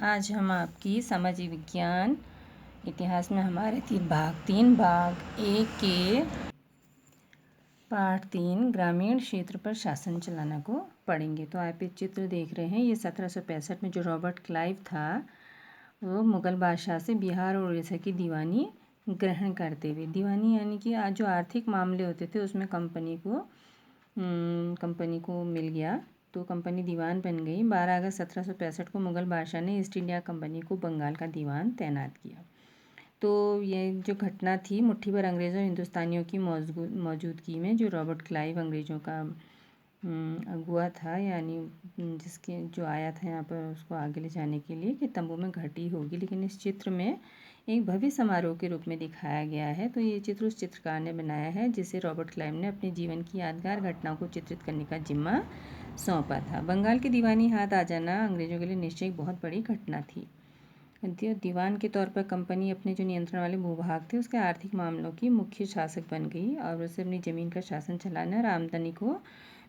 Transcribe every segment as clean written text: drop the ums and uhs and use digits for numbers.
आज हम आपकी सामाजिक विज्ञान इतिहास में हमारे तीन भाग एक के पाठ 3 ग्रामीण क्षेत्र पर शासन चलाना को पढ़ेंगे। तो आप एक चित्र देख रहे हैं, ये 1765 में जो रॉबर्ट क्लाइव था वो मुग़ल बादशाह से बिहार और उड़ीसा की दीवानी ग्रहण करते हुए, दीवानी यानी कि आज जो आर्थिक मामले होते थे उसमें कंपनी को मिल गया, तो कंपनी दीवान बन गई। 12 अगस्त 1765 को मुग़ल बादशाह ने ईस्ट इंडिया कंपनी को बंगाल का दीवान तैनात किया। तो ये जो घटना थी, मुट्ठी भर अंग्रेज़ों और हिंदुस्तानियों की मौजूदगी में जो रॉबर्ट क्लाइव अंग्रेज़ों का अगुआ था, यानी जिसके जो आया था यहाँ पर उसको आगे ले जाने के लिए, कि तंबू में घटी होगी, लेकिन इस चित्र में एक भव्य समारोह के रूप में दिखाया गया है। तो ये चित्र उस चित्रकार ने बनाया है जिसे रॉबर्ट क्लाइव ने अपने जीवन की यादगार घटनाओं को चित्रित करने का जिम्मा सौंपा था। बंगाल के दीवानी हाथ आ जाना अंग्रेज़ों के लिए निश्चय एक बहुत बड़ी घटना थी। दीवान के तौर पर कंपनी अपने जो नियंत्रण वाले भूभाग थे उसके आर्थिक मामलों की मुख्य शासक बन गई और उसे अपनी ज़मीन का शासन चलाना और आमदनी को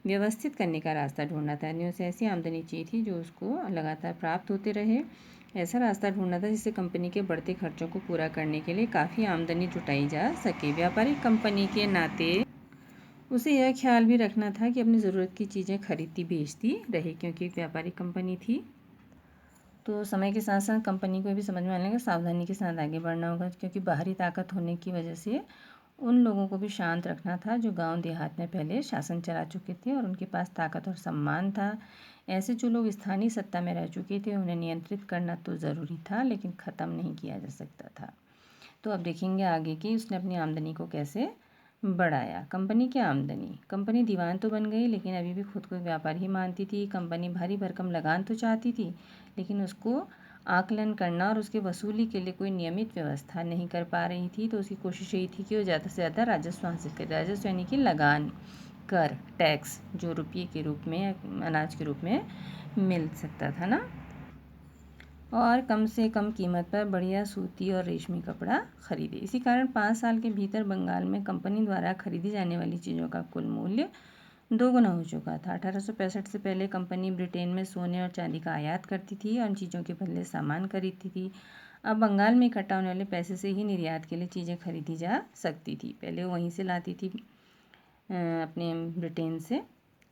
व्यवस्थित करने का रास्ता ढूंढना था। यानी उसे ऐसी आमदनी चाहिए थी जो उसको लगातार प्राप्त होते रहे। ऐसा रास्ता ढूंढना था जिससे कंपनी के बढ़ते खर्चों को पूरा करने के लिए काफ़ी आमदनी जुटाई जा सके। व्यापारिक कंपनी के नाते उसे यह ख्याल भी रखना था कि अपनी ज़रूरत की चीज़ें खरीदती बेचती रहे, क्योंकि एक व्यापारिक कंपनी थी। तो समय के साथ साथ कंपनी को भी समझ में आने लगा सावधानी के साथ आगे बढ़ना होगा, क्योंकि बाहरी ताकत होने की वजह से उन लोगों को भी शांत रखना था जो गांव देहात में पहले शासन चला चुके थे और उनके पास ताकत और सम्मान था। ऐसे जो लोग स्थानीय सत्ता में रह चुके थे उन्हें नियंत्रित करना तो ज़रूरी था, लेकिन ख़त्म नहीं किया जा सकता था। तो अब देखेंगे आगे कि उसने अपनी आमदनी को कैसे बढ़ाया। कंपनी की आमदनी, कंपनी दीवान तो बन गई लेकिन अभी भी खुद को व्यापारी ही मानती थी। कंपनी भारी भरकम लगान तो चाहती थी, लेकिन उसको आकलन करना और उसके वसूली के लिए कोई नियमित व्यवस्था नहीं कर पा रही थी। तो उसकी कोशिश यही थी कि वो ज़्यादा से ज़्यादा राजस्व हासिल करे। राजस्व यानी कि लगान, कर, टैक्स, जो रुपये के रूप में, अनाज के रूप में मिल सकता था ना, और कम से कम कीमत पर बढ़िया सूती और रेशमी कपड़ा खरीदे। इसी कारण 5 साल के भीतर बंगाल में कंपनी द्वारा खरीदी जाने वाली चीज़ों का कुल मूल्य 2 गुना हो चुका था। 1865 से पहले कंपनी ब्रिटेन में सोने और चांदी का आयात करती थी और चीज़ों के बदले सामान खरीदती थी। अब बंगाल में इकट्ठा होने वाले पैसे से ही निर्यात के लिए चीज़ें खरीदी जा सकती थी। पहले वो वहीं से लाती थी अपने ब्रिटेन से।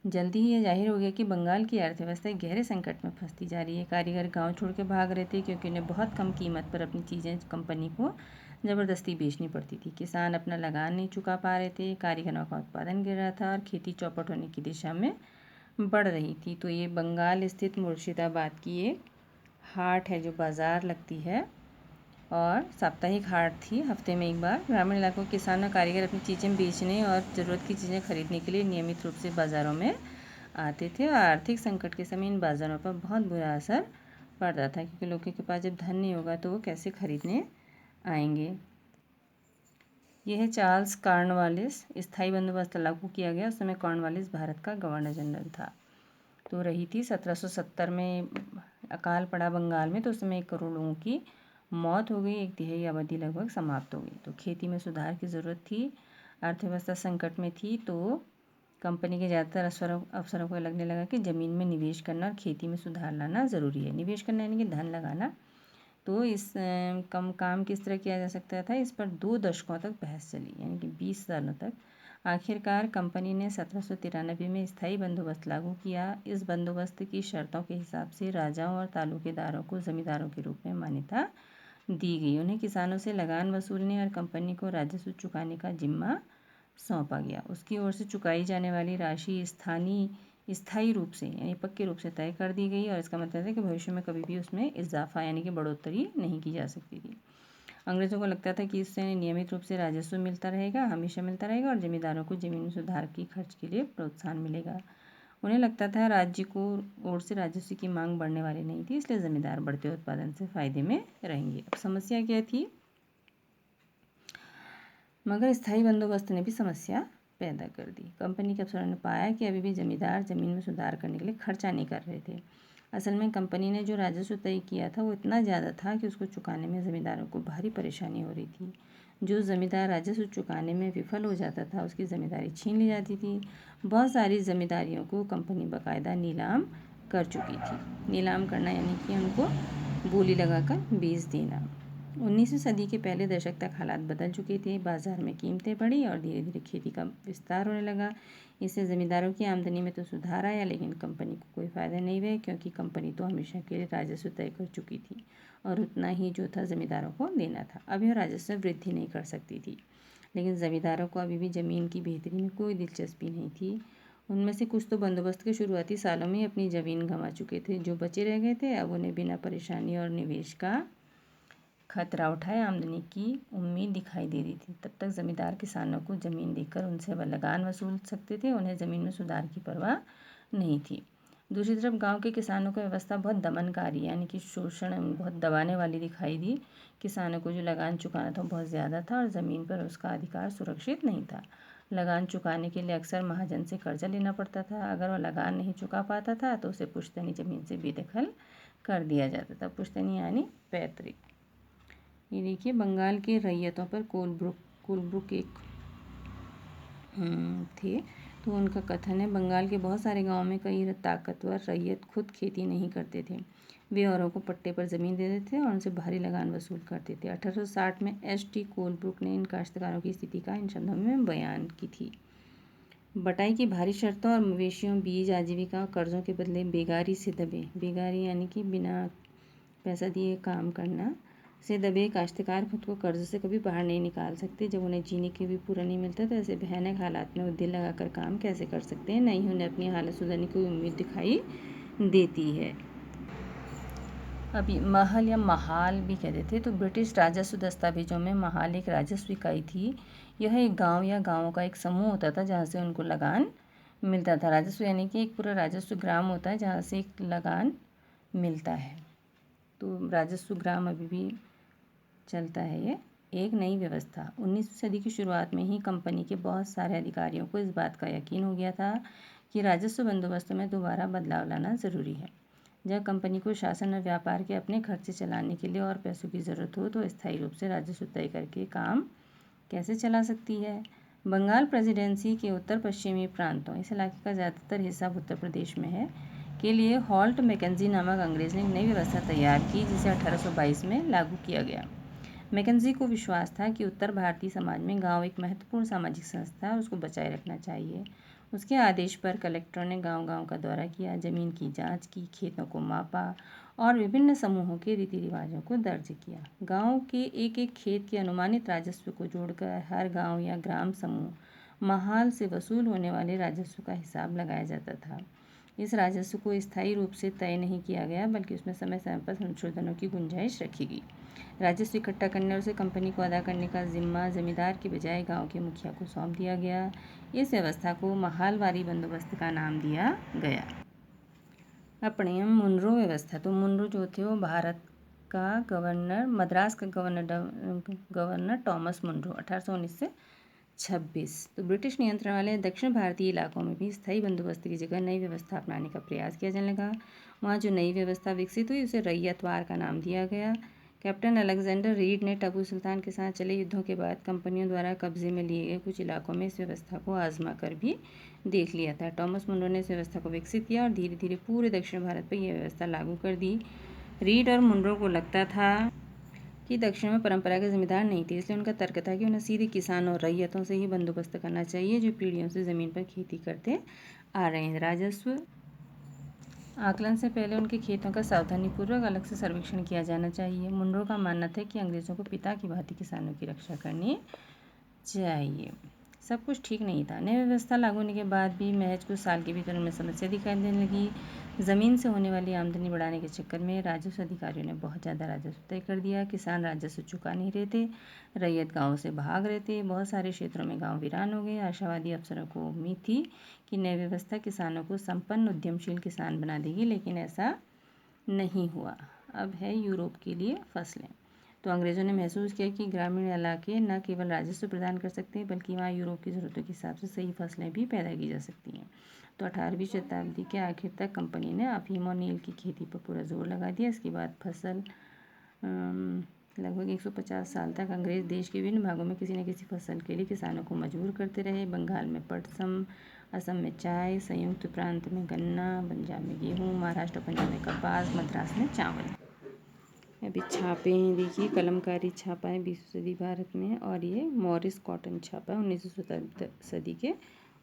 जल्दी ही यह जाहिर हो गया कि बंगाल की अर्थव्यवस्था एक गहरे संकट में फंसती जा रही है। कारीगर गांव छोड़ के भाग रहे थे क्योंकि उन्हें बहुत कम कीमत पर अपनी चीज़ें कंपनी को ज़बरदस्ती बेचनी पड़ती थी। किसान अपना लगान नहीं चुका पा रहे थे, कारीगरों का उत्पादन गिर रहा था और खेती चौपट होने की दिशा में बढ़ रही थी। तो ये बंगाल स्थित मुर्शिदाबाद की एक हाट है जो बाज़ार लगती है और साप्ताहिक हाट थी, हफ्ते में एक बार। ग्रामीण इलाकों के किसान और कारीगर अपनी चीज़ें बेचने और ज़रूरत की चीज़ें खरीदने के लिए नियमित रूप से बाज़ारों में आते थे और आर्थिक संकट के समय इन बाज़ारों पर बहुत बुरा असर पड़ता था, क्योंकि लोगों के पास जब धन नहीं होगा तो वो कैसे खरीदने आएंगे। यह है चार्ल्स कॉर्नवालिस। स्थायी बंदोबस्त लागू किया गया। उस समय कॉर्नवालिस भारत का गवर्नर जनरल था। तो रही थी 1770 में अकाल पड़ा बंगाल में, तो उस समय 1 करोड़ लोगों की मौत हो गई, 1/3 आबादी लगभग समाप्त हो गई। तो खेती में सुधार की ज़रूरत थी, अर्थव्यवस्था संकट में थी। तो कंपनी के ज़्यादातर अफसरों को लगने लगा कि ज़मीन में निवेश करना और खेती में सुधार लाना ज़रूरी है। निवेश करना यानी कि धन लगाना। तो इस काम किस तरह किया जा सकता था, इस पर 2 दशकों तक बहस चली, यानी कि 20 सालों तक। आखिरकार कंपनी ने 1793 में स्थायी बंदोबस्त लागू किया। इस बंदोबस्त की शर्तों के हिसाब से राजाओं और तालुकेदारों को ज़मींदारों के रूप में मान्यता दी गई। उन्हें किसानों से लगान वसूलने और कंपनी को राजस्व चुकाने का जिम्मा सौंपा गया। उसकी ओर से चुकाई जाने वाली राशि स्थायी रूप से यानी पक्के रूप से तय कर दी गई और इसका मतलब है कि भविष्य में कभी भी उसमें इजाफा यानी कि बढ़ोतरी नहीं की जा सकती थी। अंग्रेज़ों को लगता था कि इससे नियमित रूप से राजस्व मिलता रहेगा, हमेशा मिलता रहेगा और ज़मींदारों को ज़मीन सुधार की खर्च के लिए प्रोत्साहन मिलेगा। उन्हें लगता था राज्य को ओर से राजस्व की मांग बढ़ने वाली नहीं थी, इसलिए ज़मींदार बढ़ते उत्पादन से फ़ायदे में रहेंगे। अब समस्या क्या थी? मगर स्थायी बंदोबस्त ने भी समस्या पैदा कर दी। कंपनी के अफसरों ने पाया कि अभी भी ज़मींदार ज़मीन में सुधार करने के लिए खर्चा नहीं कर रहे थे। असल में कंपनी ने जो राजस्व तय किया था वो इतना ज़्यादा था कि उसको चुकाने में ज़मींदारों को भारी परेशानी हो रही थी। जो ज़मींदार राजस्व चुकाने में विफल हो जाता था उसकी ज़मींदारी छीन ली जाती थी। बहुत सारी ज़मींदारियों को कंपनी बाकायदा नीलाम कर चुकी थी। नीलाम करना यानी कि उनको बोली लगाकर बेच देना। 19वीं सदी के पहले दशक तक हालात बदल चुके थे। बाजार में कीमतें बढ़ी और धीरे धीरे खेती का विस्तार होने लगा। इससे ज़मींदारों की आमदनी में तो सुधार आया, लेकिन कंपनी को कोई फ़ायदा नहीं हुआ, क्योंकि कंपनी तो हमेशा के लिए राजस्व तय कर चुकी थी और उतना ही जो था ज़मींदारों को देना था। अब यह राजस्व वृद्धि नहीं कर सकती थी। लेकिन ज़मींदारों को अभी भी ज़मीन की बेहतरी में कोई दिलचस्पी नहीं थी। उनमें से कुछ तो बंदोबस्त के शुरुआती सालों में अपनी ज़मीन गंवा चुके थे। जो बचे रह गए थे, अब उन्हें बिना परेशानी और निवेश का खतरा उठाए आमदनी की उम्मीद दिखाई दे रही थी। तब तक ज़मींदार किसानों को ज़मीन देकर उनसे वह लगान वसूल सकते थे। उन्हें ज़मीन में सुधार की परवाह नहीं थी। दूसरी तरफ गांव के किसानों की व्यवस्था बहुत दमनकारी, यानी कि शोषण, बहुत दबाने वाली दिखाई दी। किसानों को जो लगान चुकाना था बहुत ज़्यादा था और ज़मीन पर उसका अधिकार सुरक्षित नहीं था। लगान चुकाने के लिए अक्सर महाजन से कर्जा लेना पड़ता था। अगर वह लगान नहीं चुका पाता था तो उसे पुश्तैनी ज़मीन से बेदखल कर दिया जाता था। पुश्तैनी यानी पैतृक। ये देखिए, बंगाल के रैयतों पर कोलब्रुक एक थे, तो उनका कथन है, बंगाल के बहुत सारे गांवों में कई ताकतवर रैयत खुद खेती नहीं करते थे। वे औरों को पट्टे पर ज़मीन दे देते थे और उनसे भारी लगान वसूल करते थे। 1860 में एच.टी. कोलब्रुक ने इन काश्तकारों की स्थिति का इन शब्दों में बयान की थी। बटाई की भारी शर्तों और मवेशियों, बीज, आजीविका और कर्जों के बदले बेगारी से दबे, बेगारी यानी कि बिना पैसा दिए काम करना, से दबे काश्तकार खुद को कर्ज से कभी बाहर नहीं निकाल सकते। जब उन्हें जीने के भी पूरा नहीं मिलता तो ऐसे भयानक हालात में वो दिल लगाकर काम कैसे कर सकते हैं। नहीं, उन्हें अपनी हालत सुधरने की उम्मीद दिखाई देती है। अभी महल या महाल भी कहते थे। तो ब्रिटिश राजस्व दस्तावेजों में महाल एक राजस्व इकाई थी। यह एक गांव या गांवों का एक समूह होता था जहां से उनको लगान मिलता था। राजस्व यानी कि एक पूरा राजस्व ग्राम होता है जहां से एक लगान मिलता है। तो राजस्व ग्राम अभी भी चलता है। ये एक नई व्यवस्था। 19वीं सदी की शुरुआत में ही कंपनी के बहुत सारे अधिकारियों को इस बात का यकीन हो गया था कि राजस्व बंदोबस्त में दोबारा बदलाव लाना ज़रूरी है। जब कंपनी को शासन और व्यापार के अपने खर्चे चलाने के लिए और पैसों की ज़रूरत हो तो स्थायी रूप से राजस्व तय करके काम कैसे चला सकती है। बंगाल प्रेसिडेंसी के उत्तर पश्चिमी प्रांतों, इस इलाके का ज़्यादातर हिस्सा उत्तर प्रदेश में है, के लिए हॉल्ट मैकेंजी नामक अंग्रेज़ ने एक नई व्यवस्था तैयार की जिसे 1822 में लागू किया गया। मैकेंजी को विश्वास था कि उत्तर भारतीय समाज में गांव एक महत्वपूर्ण सामाजिक संस्था है और उसको बचाए रखना चाहिए। उसके आदेश पर कलेक्टरों ने गांव-गांव का दौरा किया, ज़मीन की जांच की, खेतों को मापा और विभिन्न समूहों के रीति रिवाजों को दर्ज किया। गांव के एक एक खेत के अनुमानित राजस्व को जोड़कर हर गांव या ग्राम समूह महाल से वसूल होने वाले राजस्व का हिसाब लगाया जाता था। इस राजस्व को स्थायी रूप से तय नहीं किया गया, बल्कि उसमें समय समय पर संशोधनों की गुंजाइश रखी गई। राजस्व इकट्ठा करने और उसे कंपनी को अदा करने का जिम्मा जमींदार के बजाय गांव के मुखिया को सौंप दिया गया। इस व्यवस्था को महालवारी बंदोबस्त का नाम दिया गया। अपने मुनरो व्यवस्था। तो मुनरो जो थे वो भारत का गवर्नर, मद्रास का गवर्नर टॉमस मुनरो 1819 से 26। तो ब्रिटिश नियंत्रण वाले दक्षिण भारतीय इलाकों में भी स्थायी बंदोबस्त की जगह नई व्यवस्था अपनाने का प्रयास किया जाने लगा। वहाँ जो नई व्यवस्था विकसित हुई उसे रैयतवार का नाम दिया गया। कैप्टन अलेक्जेंडर रीड ने टापू सुल्तान के साथ चले युद्धों के बाद कंपनियों द्वारा कब्जे में लिए गए कुछ इलाकों में इस व्यवस्था को आजमा कर भी देख लिया था। टॉमस मुनरो ने इस व्यवस्था को विकसित किया और धीरे धीरे पूरे दक्षिण भारत पर यह व्यवस्था लागू कर दी। रीड और मुनरो को लगता था कि दक्षिण में परंपरागत जमींदार नहीं थे, इसलिए उनका तर्क था कि उन्हें सीधे किसानों और रैयतों से ही बंदोबस्त करना चाहिए जो पीढ़ियों से ज़मीन पर खेती करते आ रहे हैं। राजस्व आकलन से पहले उनके खेतों का सावधानीपूर्वक अलग से सर्वेक्षण किया जाना चाहिए। मुनरो का मानना था कि अंग्रेज़ों को पिता की भांति किसानों की रक्षा करनी चाहिए। सब कुछ ठीक नहीं था। नई व्यवस्था लागू होने के बाद भी महज कुछ साल के भीतर उनमें समस्या दिखाई देने लगी। ज़मीन से होने वाली आमदनी बढ़ाने के चक्कर में राजस्व अधिकारियों ने बहुत ज़्यादा राजस्व तय कर दिया। किसान राजस्व चुका नहीं रहे थे, रैयत गाँव से भाग रहे थे, बहुत सारे क्षेत्रों में गाँव वीरान हो गए। आशावादी अफसरों को उम्मीद थी कि नई व्यवस्था किसानों को संपन्न उद्यमशील किसान बना देगी, लेकिन ऐसा नहीं हुआ। अब है यूरोप के लिए फसलें। तो अंग्रेज़ों ने महसूस किया कि ग्रामीण इलाके न केवल राजस्व प्रदान कर सकते हैं, बल्कि वहाँ यूरोप की ज़रूरतों के हिसाब से सही फसलें भी पैदा की जा सकती हैं। तो 18वीं शताब्दी के आखिर तक कंपनी ने अफीम और नील की खेती पर पूरा जोर लगा दिया। इसके बाद फसल लगभग 150 साल तक अंग्रेज़ देश के विभिन्न भागों में किसी न किसी फसल के लिए किसानों को मजबूर करते रहे। बंगाल में पटसम, असम में चाय, संयुक्त प्रांत में गन्ना, पंजाब में गेहूँ, महाराष्ट्र और पंजाब में कपास, मद्रास में चावल। अभी छापे हैं, देखिए कलमकारी छापा है 20वीं सदी भारत में, और ये मॉरिस कॉटन छापा है 19वीं सदी के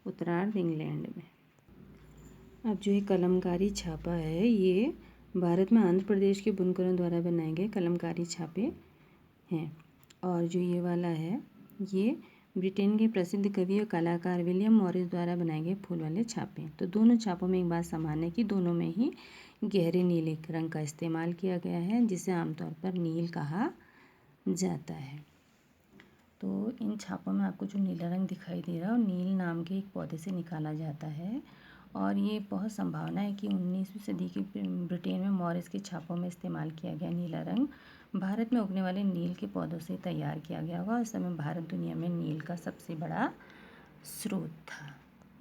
उत्तरार्ध इंग्लैंड में। अब जो ये कलमकारी छापा है ये भारत में आंध्र प्रदेश के बुनकरों द्वारा बनाए गए कलमकारी छापे हैं। और जो ये वाला है ये ब्रिटेन के प्रसिद्ध कवि और कलाकार विलियम मॉरिस द्वारा बनाए गए फूल वाले छापे हैं। तो दोनों छापों में एक बात समान है कि दोनों में ही गहरे नीले रंग का इस्तेमाल किया गया है, जिसे आमतौर पर नील कहा जाता है। तो इन छापों में आपको जो नीला रंग दिखाई दे रहा है वो नील नाम के एक पौधे से निकाला जाता है, और ये बहुत संभावना है कि 19वीं सदी की ब्रिटेन में मॉरिस के छापों में इस्तेमाल किया गया नीला रंग भारत में उगने वाले नील के पौधों से तैयार किया गया होगा। उस समय भारत दुनिया में नील का सबसे बड़ा स्रोत था।